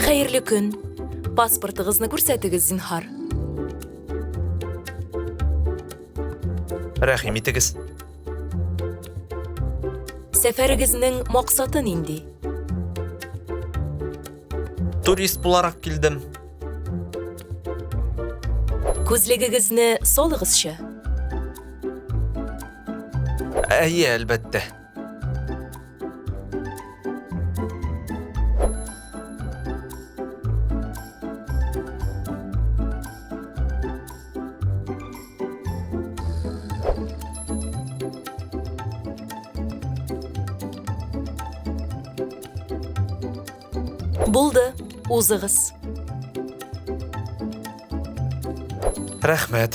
Xeyirli күн. Паспортыгызны күрсәтегез, зинһар. Рәхим итегез. Сәфәрегезнең максаты нинди? Турист буларак килдем. Күзлегегезне салыгызчы. Әйе, әлбәттә. Булды, узыгыз. Рәхмәт.